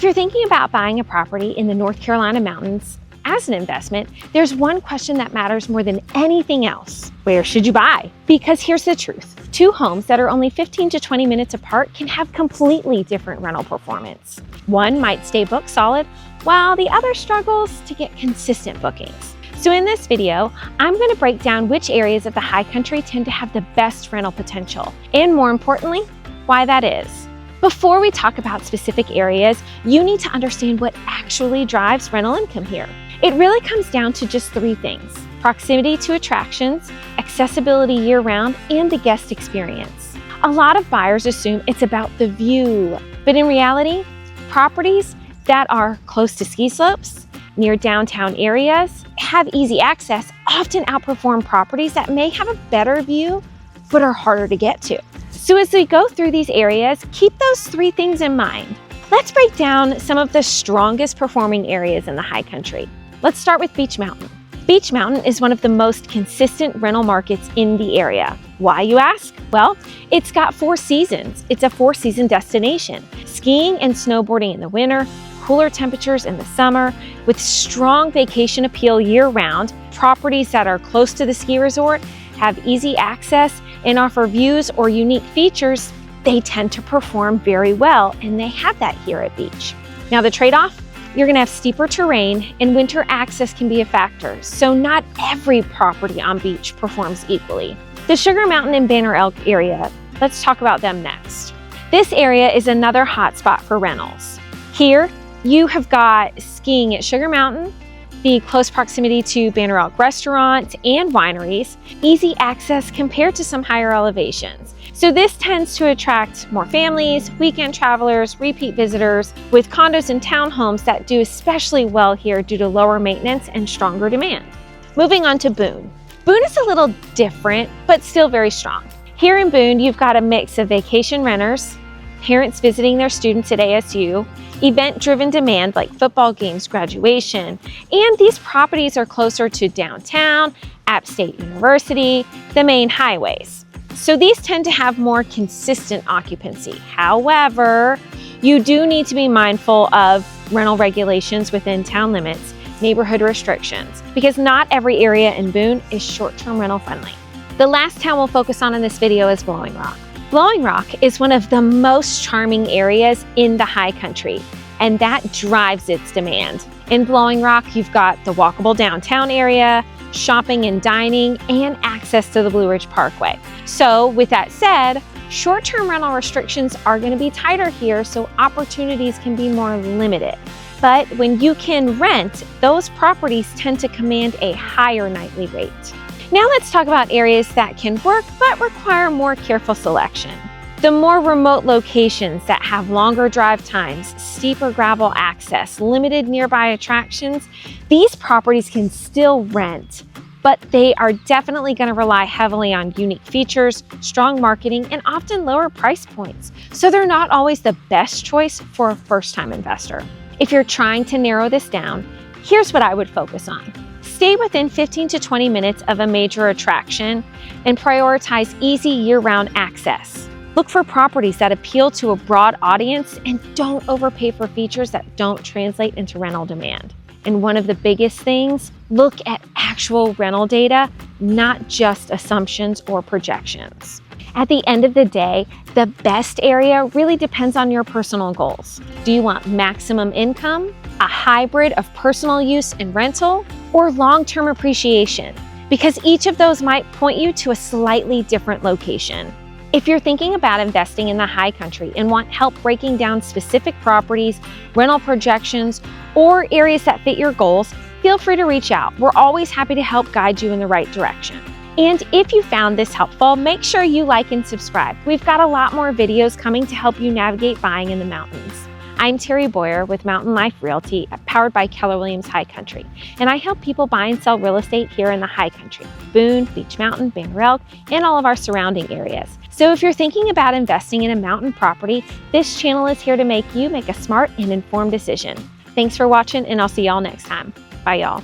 If you're thinking about buying a property in the North Carolina mountains as an investment, there's one question that matters more than anything else. Where should you buy? Because here's the truth. Two homes that are only 15 to 20 minutes apart can have completely different rental performance. One might stay booked solid, while the other struggles to get consistent bookings. So in this video, I'm going to break down which areas of the High Country tend to have the best rental potential, and more importantly, why that is. Before we talk about specific areas, you need to understand what actually drives rental income here. It really comes down to just three things: proximity to attractions, accessibility year-round, and the guest experience. A lot of buyers assume it's about the view, but in reality, properties that are close to ski slopes, near downtown areas, have easy access, often outperform properties that may have a better view, but are harder to get to. So as we go through these areas, keep those three things in mind. Let's break down some of the strongest performing areas in the High Country. Let's start with Beech Mountain. Beech Mountain is one of the most consistent rental markets in the area. Why, you ask? Well, it's got 4 seasons. It's a 4-season destination. Skiing and snowboarding in the winter, cooler temperatures in the summer, with strong vacation appeal year-round. Properties that are close to the ski resort have easy access and offer views or unique features. They tend to perform very well, and they have that here at Beech. Now the trade-off? You're gonna have steeper terrain, and winter access can be a factor, so not every property on Beech performs equally. The Sugar Mountain and Banner Elk area, let's talk about them next. This area is another hotspot for rentals. Here, you have got skiing at Sugar Mountain, the close proximity to Banner Elk restaurants and wineries, easy access compared to some higher elevations. So this tends to attract more families, weekend travelers, repeat visitors, with condos and townhomes that do especially well here due to lower maintenance and stronger demand. Moving on to Boone. Boone is a little different, but still very strong. Here in Boone, you've got a mix of vacation renters, parents visiting their students at ASU, event-driven demand like football games, graduation, and these properties are closer to downtown, App State University, the main highways. So these tend to have more consistent occupancy. However, you do need to be mindful of rental regulations within town limits, neighborhood restrictions, because not every area in Boone is short-term rental friendly. The last town we'll focus on in this video is Blowing Rock. Blowing Rock is one of the most charming areas in the High Country, and that drives its demand. In Blowing Rock, you've got the walkable downtown area, shopping and dining, and access to the Blue Ridge Parkway. So with that said, short-term rental restrictions are going to be tighter here, so opportunities can be more limited. But when you can rent, those properties tend to command a higher nightly rate. Now let's talk about areas that can work but require more careful selection. The more remote locations that have longer drive times, steeper gravel access, limited nearby attractions, these properties can still rent, but they are definitely going to rely heavily on unique features, strong marketing, and often lower price points. So they're not always the best choice for a first-time investor. If you're trying to narrow this down, here's what I would focus on. Stay within 15 to 20 minutes of a major attraction and prioritize easy year-round access. Look for properties that appeal to a broad audience and don't overpay for features that don't translate into rental demand. And one of the biggest things, look at actual rental data, not just assumptions or projections. At the end of the day, the best area really depends on your personal goals. Do you want maximum income, a hybrid of personal use and rental, or long-term appreciation? Because each of those might point you to a slightly different location. If you're thinking about investing in the High Country and want help breaking down specific properties, rental projections, or areas that fit your goals, feel free to reach out. We're always happy to help guide you in the right direction. And if you found this helpful, make sure you like and subscribe. We've got a lot more videos coming to help you navigate buying in the mountains. I'm Terri Boyer with Mountain Life Realty, powered by Keller Williams High Country, and I help people buy and sell real estate here in the High Country, Boone, Beech Mountain, Banner Elk, and all of our surrounding areas. So if you're thinking about investing in a mountain property, this channel is here to make you make a smart and informed decision. Thanks for watching, and I'll see y'all next time. Bye, y'all.